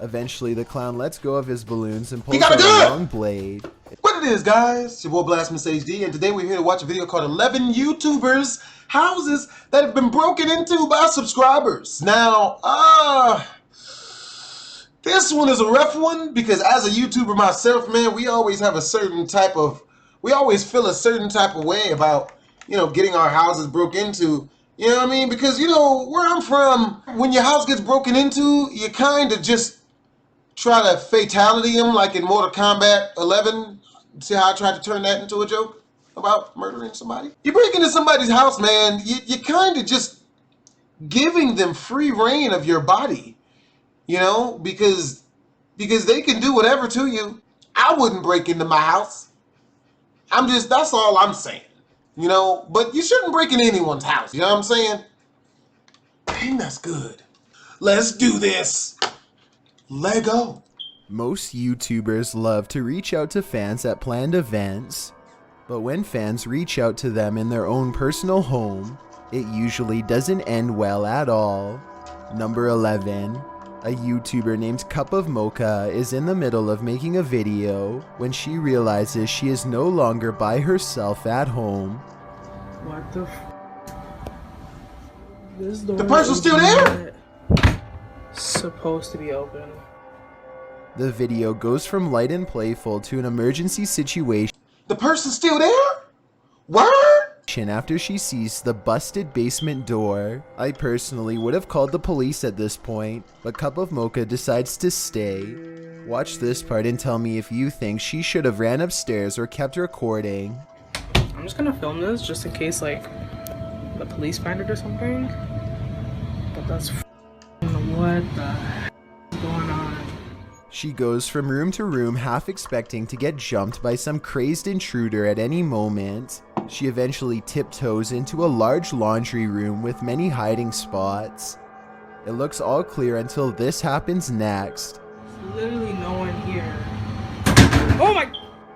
Eventually, the clown lets go of his balloons and pulls out a long blade. What it is, guys? It's your boy Blastphamoushd, and today we're here to watch a video called 11 YouTubers' houses that have been broken into by subscribers. Now, this one is a rough one because as a YouTuber myself, man, we always feel a certain type of way about, getting our houses broke into. You know what I mean? Because, where I'm from, when your house gets broken into, you kind of just try to fatality him like in Mortal Kombat 11. See how I tried to turn that into a joke about murdering somebody? You break into somebody's house, man, you kind of just giving them free reign of your body, because they can do whatever to you. I wouldn't break into my house. That's all I'm saying, but you shouldn't break into anyone's house, you know what I'm saying? Dang, that's good. Let's do this. Lego. Most YouTubers love to reach out to fans at planned events, but when fans reach out to them in their own personal home, it usually doesn't end well at all. Number 11. A YouTuber named Cup of Mocha is in the middle of making a video when she realizes she is no longer by herself at home. What the This door the person's still there? Supposed to be open. The video goes from light and playful to an emergency situation. The person's still there? Word? After she sees the busted basement door. I personally would have called the police at this point, but Cup of Mocha decides to stay. Watch this part and tell me if you think she should have ran upstairs or kept recording. I'm just gonna film this just in case like the police find it or something. But that's what the heck is going on? She goes from room to room half expecting to get jumped by some crazed intruder at any moment. She eventually tiptoes into a large laundry room with many hiding spots. It looks all clear until this happens next. There's literally no one here. Oh my!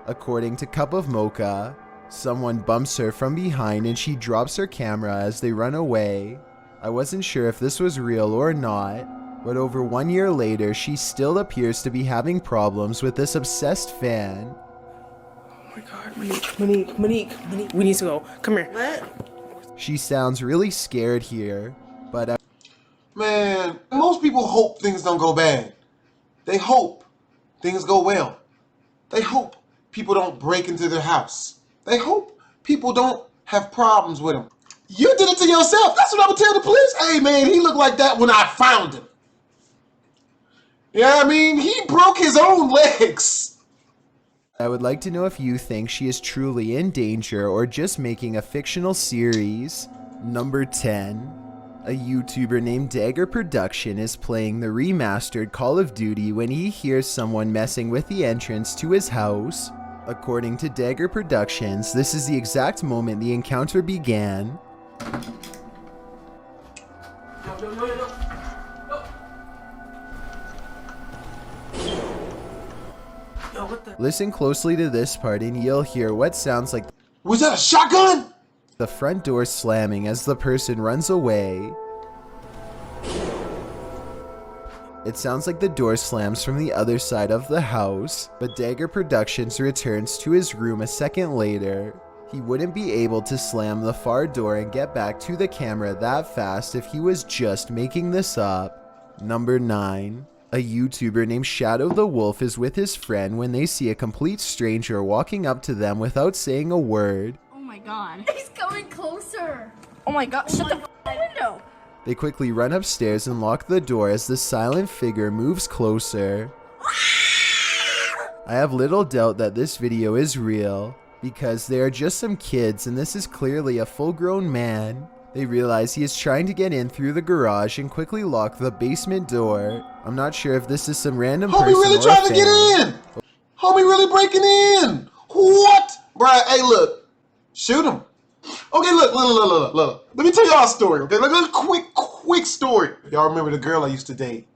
According to Cup of Mocha, someone bumps her from behind and she drops her camera as they run away. I wasn't sure if this was real or not, but over 1 year later, she still appears to be having problems with this obsessed fan. Oh my god, Monique, we need to go. Come here. What? She sounds really scared here, but Man, most people hope things don't go bad. They hope things go well. They hope people don't break into their house. They hope people don't have problems with them. You did it to yourself. That's what I would tell the police. Hey man, he looked like that when I found him. Yeah, I mean, he broke his own legs. I would like to know if you think she is truly in danger or just making a fictional series. Number 10. A YouTuber named Dagger Productions is playing the remastered Call of Duty when he hears someone messing with the entrance to his house. According to Dagger Productions, this is the exact moment the encounter began. Listen closely to this part and you'll hear what sounds like Was that a shotgun? the front door slamming as the person runs away. It sounds like the door slams from the other side of the house, but Dagger Productions returns to his room a second later. He wouldn't be able to slam the far door and get back to the camera that fast if he was just making this up. Number 9. A YouTuber named Shadow the Wolf is with his friend when they see a complete stranger walking up to them without saying a word. Oh my god. He's coming closer. Oh my god, shut the window. They quickly run upstairs and lock the door as the silent figure moves closer. I have little doubt that this video is real, because they are just some kids and this is clearly a full-grown man. They realize he is trying to get in through the garage and quickly lock the basement door. I'm not sure if this is some random person Homie really or trying a to get fan. in. Homie really breaking in. What? Bruh, hey look. Shoot him. Okay, look. Let me tell y'all a story, okay? Look, a quick story. Y'all remember the girl I used to date,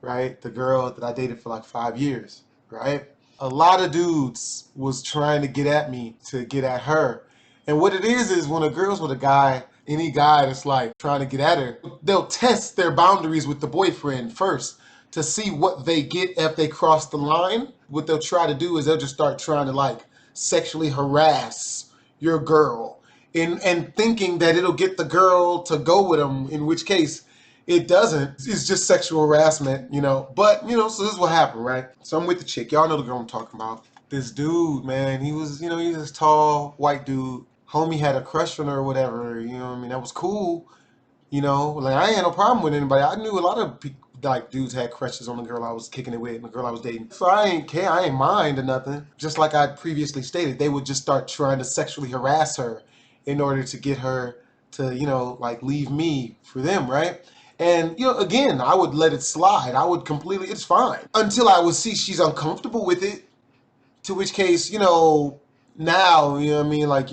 right? The girl that I dated for like 5 years, right? A lot of dudes was trying to get at me to get at her. And what it is when a girl's with a guy, any guy that's like trying to get at her, they'll test their boundaries with the boyfriend first to see what they get if they cross the line. What they'll try to do is they'll just start trying to like sexually harass your girl and thinking that it'll get the girl to go with them, in which case it doesn't. It's just sexual harassment, you know. But, you know, so this is what happened, right? So I'm with the chick. Y'all know the girl I'm talking about. This dude, man, he was, you know, he's this tall, white dude. Homie had a crush on her or whatever, you know what I mean? That was cool, you know. Like, I ain't had no problem with anybody. I knew a lot of like dudes had crushes on the girl I was kicking it with and the girl I was dating. So I ain't care. I ain't mind or nothing. Just like I previously stated, they would just start trying to sexually harass her in order to get her to, you know, like leave me for them, right? And, you know, again, I would let it slide. I would completely, it's fine. Until I would see she's uncomfortable with it. To which case, you know, now, you know what I mean, like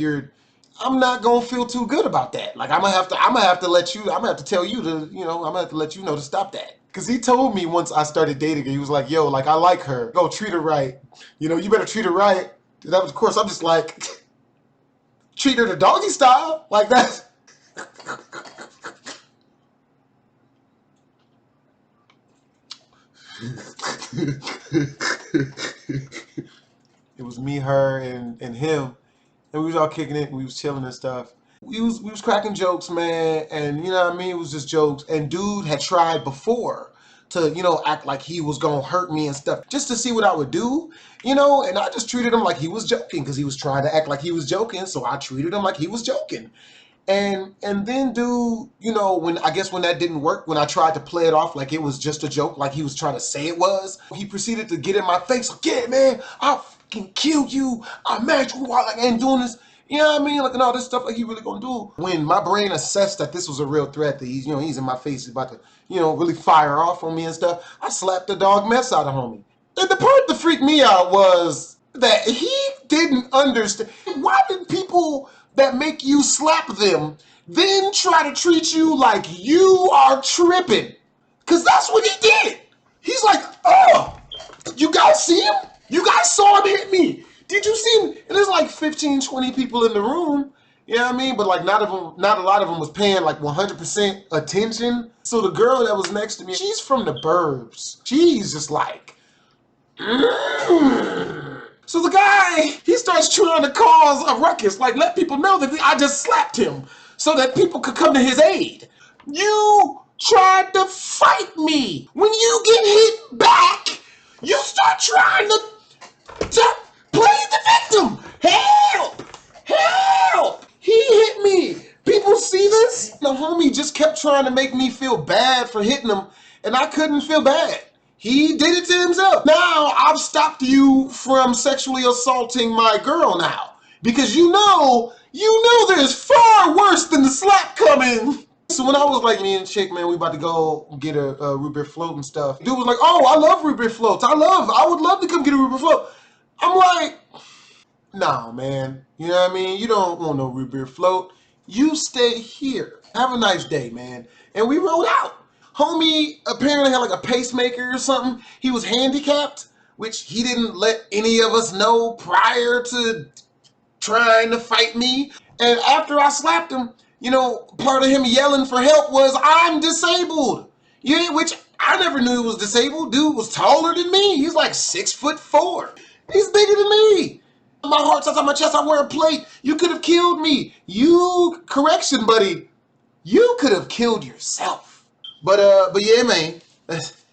I'm not gonna feel too good about that. Like I'm gonna have to let you, I'm gonna have to tell you to, you know, I'm gonna have to let you know to stop that. Cause he told me once I started dating her, he was like, yo, like I like her. Go treat her right. You know, you better treat her right. That was, of course, I'm just like, treat her the doggy style. Like that. It was me, her, and him. And we was all kicking it and we was chilling and stuff. We was cracking jokes, man, and you know what I mean? It was just jokes. And dude had tried before to, you know, act like he was gonna hurt me and stuff, just to see what I would do, you know, and I just treated him like he was joking because he was trying to act like he was joking, so I treated him like he was joking. And then dude, you know, when that didn't work, when I tried to play it off like it was just a joke, like he was trying to say it was, he proceeded to get in my face, like, yeah, man, I'll fucking kill you, I'll match you while I ain't doing this. You know what I mean? Like, and all this stuff like he really gonna do. When my brain assessed that this was a real threat, that he's, you know, he's in my face, he's about to, you know, really fire off on me and stuff, I slapped the dog mess out of homie. And the part that freaked me out was that he didn't understand. Why did people that make you slap them then try to treat you like you are tripping? Because that's what he did. He's like, oh, you guys see him? You guys saw him hit me. Did you see him? And there's like 15, 20 people in the room. You know what I mean? But like not a lot of them was paying like 100% attention. So the girl that was next to me, she's from the burbs. She's just like, So the guy, he starts trying to cause a ruckus, like let people know that I just slapped him so that people could come to his aid. You tried to fight me. When you get hit back, you start trying to play the victim. Help! Help! He hit me. People see this? The homie just kept trying to make me feel bad for hitting him, and I couldn't feel bad. He did it to himself. Now I've stopped you from sexually assaulting my girl now. Because you know there's far worse than the slap coming. So when I was like, me and chick, man, we about to go get a root beer float and stuff. Dude was like, oh, I love root beer floats. I would love to come get a root beer float. I'm like, nah, man. You know what I mean? You don't want no root beer float. You stay here. Have a nice day, man. And we rode out. Homie apparently had like a pacemaker or something. He was handicapped, which he didn't let any of us know prior to trying to fight me. And after I slapped him, you know, part of him yelling for help was, I'm disabled. Yeah, which I never knew he was disabled. Dude was taller than me. He's like 6'4". He's bigger than me. My heart's outside my chest. I wear a plate. You could have killed me. Correction, buddy. You could have killed yourself. But yeah, man. That's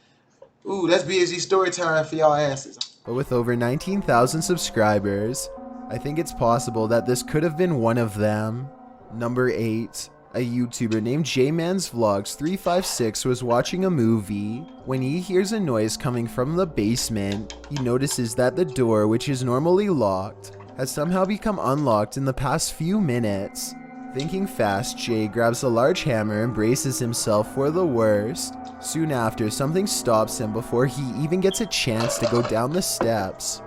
BSG story time for y'all asses. But with over 19,000 subscribers, I think it's possible that this could have been one of them. Number 8. A YouTuber named Jayman's Vlogs 356 was watching a movie. When he hears a noise coming from the basement, he notices that the door, which is normally locked, has somehow become unlocked in the past few minutes. Thinking fast, Jay grabs a large hammer and braces himself for the worst. Soon after, something stops him before he even gets a chance to go down the steps.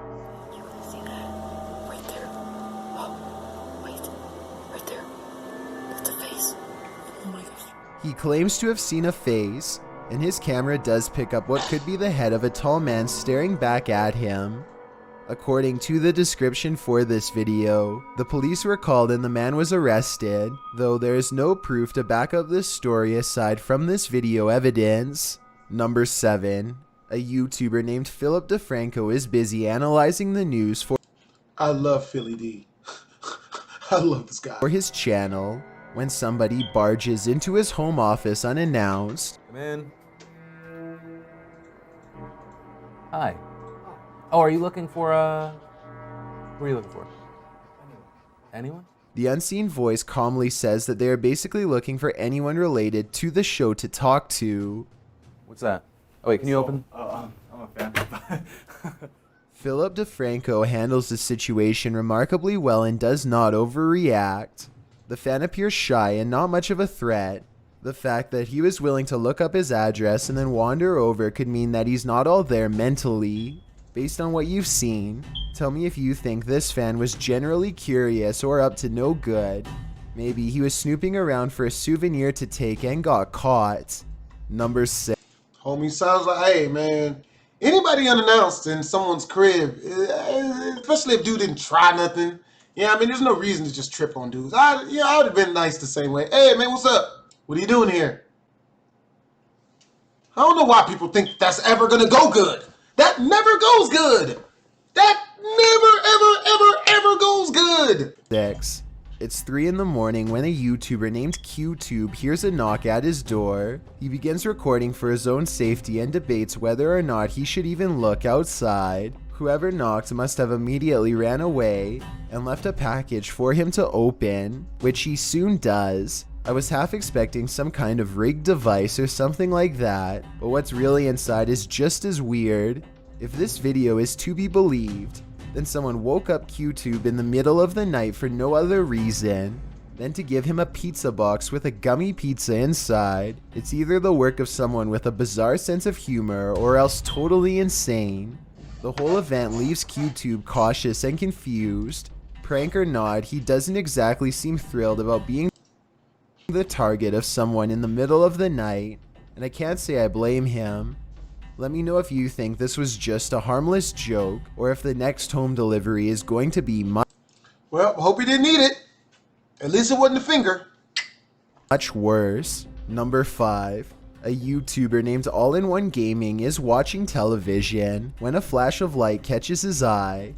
He claims to have seen a face, and his camera does pick up what could be the head of a tall man staring back at him. According to the description for this video, the police were called and the man was arrested, though there is no proof to back up this story aside from this video evidence. Number 7. A YouTuber named DeFranco is busy analyzing the news for I love Philly D. I love this guy. his channel when somebody barges into his home office unannounced. Come in. Hi. Oh, are you looking for, who are you looking for? Anyone? The unseen voice calmly says that they are basically looking for anyone related to the show to talk to. What's that? Oh, wait, can you open? I'm a fan. DeFranco handles the situation remarkably well and does not overreact. The fan appears shy and not much of a threat. The fact that he was willing to look up his address and then wander over could mean that he's not all there mentally. Based on what you've seen, tell me if you think this fan was generally curious or up to no good. Maybe he was snooping around for a souvenir to take and got caught. Number 6. Homie sounds like, hey man, anybody unannounced in someone's crib, especially if dude didn't try nothing. Yeah, I mean, there's no reason to just trip on dudes. I would have been nice the same way. Hey man, what's up? What are you doing here? I don't know why people think that's ever gonna go good. That never goes good. That never, ever goes good. 6. It's 3 in the morning when a YouTuber named QTube hears a knock at his door. He begins recording for his own safety and debates whether or not he should even look outside. Whoever knocked must have immediately ran away and left a package for him to open, which he soon does. I was half expecting some kind of rigged device or something like that, but what's really inside is just as weird. If this video is to be believed, then someone woke up QTube in the middle of the night for no other reason than to give him a pizza box with a gummy pizza inside. It's either the work of someone with a bizarre sense of humor or else totally insane. The whole event leaves QTube cautious and confused. Prank or not, he doesn't exactly seem thrilled about being the target of someone in the middle of the night, and I can't say I blame him. Let me know if you think this was just a harmless joke, or if the next home delivery is going to be Well, hope he didn't eat it. At least it wasn't a finger. much worse. Number 5. A YouTuber named All-in-One Gaming is watching television when a flash of light catches his eye.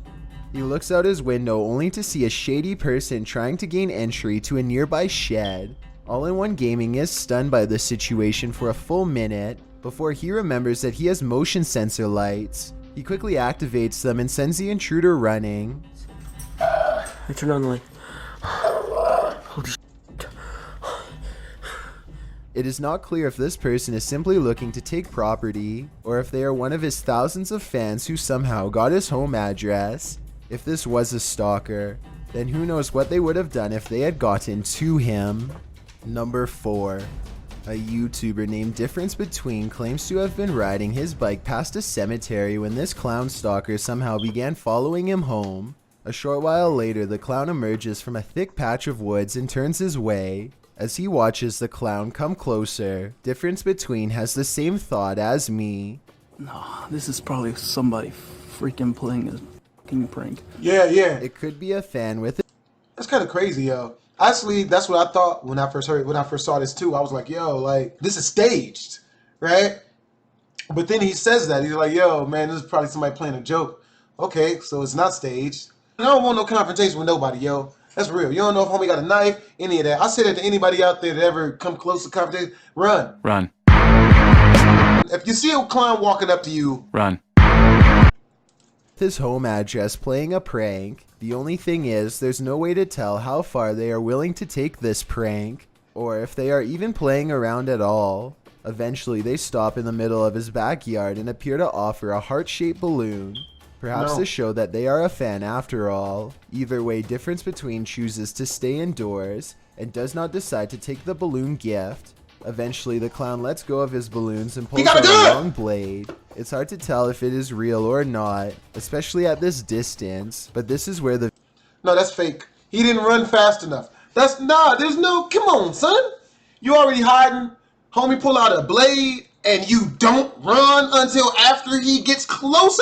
He looks out his window only to see a shady person trying to gain entry to a nearby shed. All-in-One Gaming is stunned by the situation for a full minute before he remembers that he has motion sensor lights. He quickly activates them and sends the intruder running. I turned on the light. Holy shit. It is not clear if this person is simply looking to take property, or if they are one of his thousands of fans who somehow got his home address. If this was a stalker, then who knows what they would have done if they had gotten to him. Number 4. A YouTuber named Difference Between claims to have been riding his bike past a cemetery when this clown stalker somehow began following him home. A short while later, the clown emerges from a thick patch of woods and turns his way. As he watches the clown come closer, Difference Between has the same thought as me. No, this is probably somebody freaking playing a fucking prank. Yeah. It could be a fan with That's kind of crazy, yo. Actually, that's what I thought when I first saw this too. I was like, yo, like, this is staged, right? But then he says that. He's like, yo, man, this is probably somebody playing a joke. Okay, so it's not staged. I don't want no confrontation with nobody, yo. That's real. You don't know if homie got a knife, any of that. I say that to anybody out there that ever come close to confrontation. Run. Run. If you see a clown walking up to you, Run. his home address playing a prank. The only thing is, there's no way to tell how far they are willing to take this prank, or if they are even playing around at all. Eventually, they stop in the middle of his backyard and appear to offer a heart-shaped balloon. Perhaps to show that they are a fan after all. Either way, Difference Between chooses to stay indoors and does not decide to take the balloon gift. Eventually, the clown lets go of his balloons and pulls out a long blade. It's hard to tell if it is real or not, especially at this distance, but this is where the no, that's fake. He didn't run fast enough. There's no, come on, son. You already hiding. Homie pull out a blade and you don't run until after he gets closer?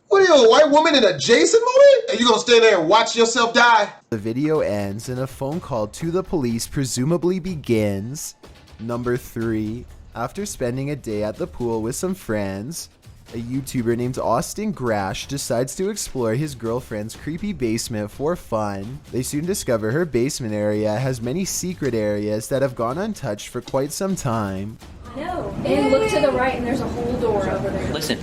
What are you, a white woman in a Jason movie? And you gonna stand there and watch yourself die? The video ends and a phone call to the police presumably begins. Number 3. After spending a day at the pool with some friends, A YouTuber named Austin Grasch decides to explore his girlfriend's creepy basement for fun. They soon discover her basement area has many secret areas that have gone untouched for quite some time. No. And look to the right and there's a whole door over there. Listen,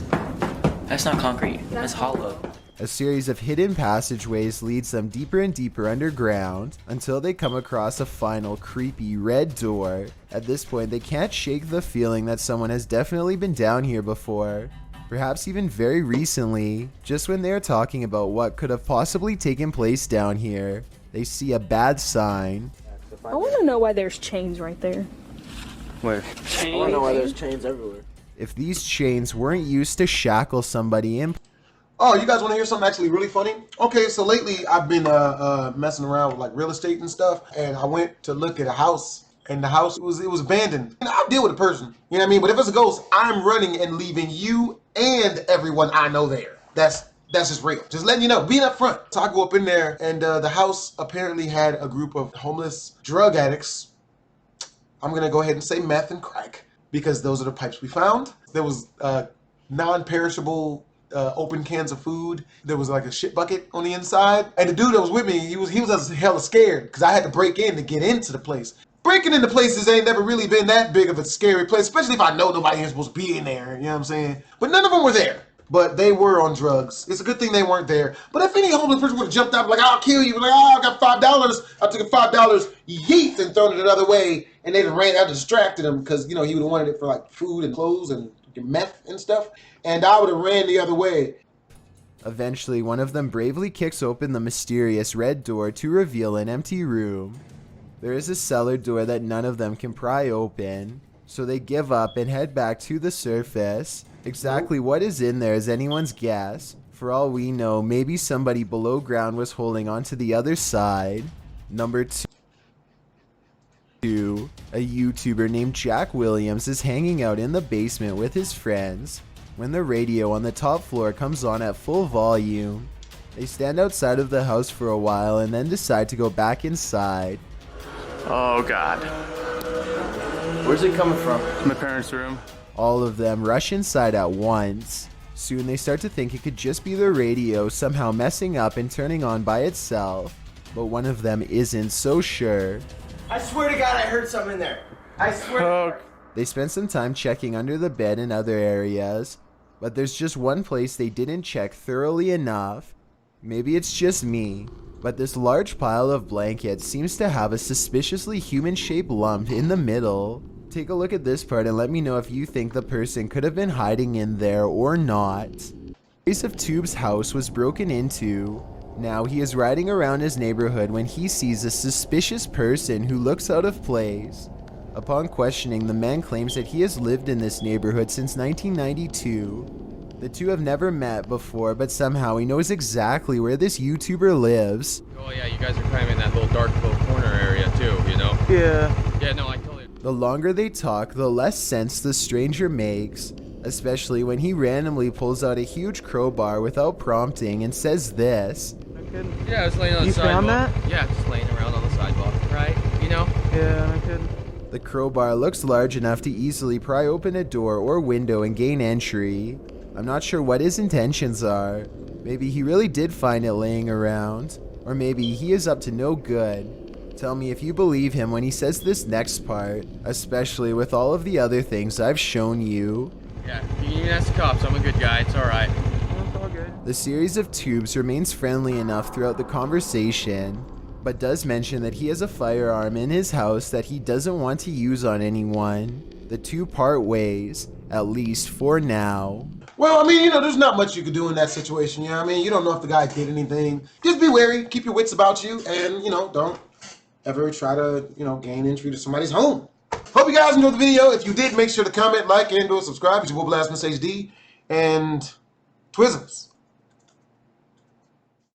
that's not concrete, that's hollow. A series of hidden passageways leads them deeper and deeper underground until they come across a final creepy red door. At this point, they can't shake the feeling that someone has definitely been down here before. Perhaps even very recently, just when they are talking about what could have possibly taken place down here, they see a bad sign. I want to know why there's chains right there. Where? Chains. I want to know why there's chains everywhere. If these chains weren't used to shackle somebody in. Oh, you guys want to hear something actually really funny? Okay, so lately I've been messing around with like real estate and stuff, and I went to look at a house, and the house it was abandoned. And I'll deal with a person, you know what I mean? But if it's a ghost, I'm running and leaving you and everyone I know there. That's just real. Just letting you know, being up front. So I go up in there, and the house apparently had a group of homeless drug addicts. I'm gonna go ahead and say meth and crack because those are the pipes we found. There was non-perishable open cans of food. There was like a shit bucket on the inside. And the dude that was with me, he was hella scared because I had to break in to get into the place. Breaking into places ain't never really been that big of a scary place, especially if I know nobody ain't supposed to be in there, you know what I'm saying? But none of them were there. But they were on drugs. It's a good thing they weren't there. But if any homeless person would have jumped out like, I'll kill you, like, oh, I got $5, I took a $5, yeet, and thrown it another way, and they just ran out, distracted him because, you know, he would have wanted it for like food and clothes and meth and stuff. And I would have ran the other way. Eventually, one of them bravely kicks open the mysterious red door to reveal an empty room. There is a cellar door that none of them can pry open, so they give up and head back to the surface. Exactly what is in there is anyone's guess. For all we know, maybe somebody below ground was holding on to the other side. Number 2. A YouTuber named Jack Williams is hanging out in the basement with his friends when the radio on the top floor comes on at full volume. They stand outside of the house for a while and then decide to go back inside. Oh God. Where's it coming from? My parents' room. All of them rush inside at once. Soon they start to think it could just be the radio somehow messing up and turning on by itself, but one of them isn't so sure. I swear to God I heard something in there. I swear. They spend some time checking under the bed and other areas, but there's just one place they didn't check thoroughly enough. Maybe it's just me, but this large pile of blankets seems to have a suspiciously human-shaped lump in the middle. Take a look at this part and let me know if you think the person could have been hiding in there or not. Ace of Tube's house was broken into. Now he is riding around his neighborhood when he sees a suspicious person who looks out of place. Upon questioning, the man claims that he has lived in this neighborhood since 1992. The two have never met before, but somehow he knows exactly where this YouTuber lives. Oh yeah, you guys are kind of in that little dark little corner area too, you know? Yeah. Yeah, no, I totally... The longer they talk, the less sense the stranger makes, especially when he randomly pulls out a huge crowbar without prompting and says this. Yeah, it's laying on the sidewalk. You found that? Yeah, just laying around on the sidewalk, right? You know? Yeah, I could. The crowbar looks large enough to easily pry open a door or window and gain entry. I'm not sure what his intentions are. Maybe he really did find it laying around. Or maybe he is up to no good. Tell me if you believe him when he says this next part, especially with all of the other things I've shown you. Yeah, you can even ask the cops. I'm a good guy. It's alright. It's all good. The series of tubes remains friendly enough throughout the conversation, but does mention that he has a firearm in his house that he doesn't want to use on anyone. The two part ways, at least for now. Well, I mean, you know, there's not much you could do in that situation, you know what I mean? You don't know if the guy did anything. Just be wary, keep your wits about you, and, you know, don't ever try to, you know, gain entry to somebody's home. Hope you guys enjoyed the video. If you did, make sure to comment, like, and or subscribe. It's your boy Blastphamoushd, and Twizzlers.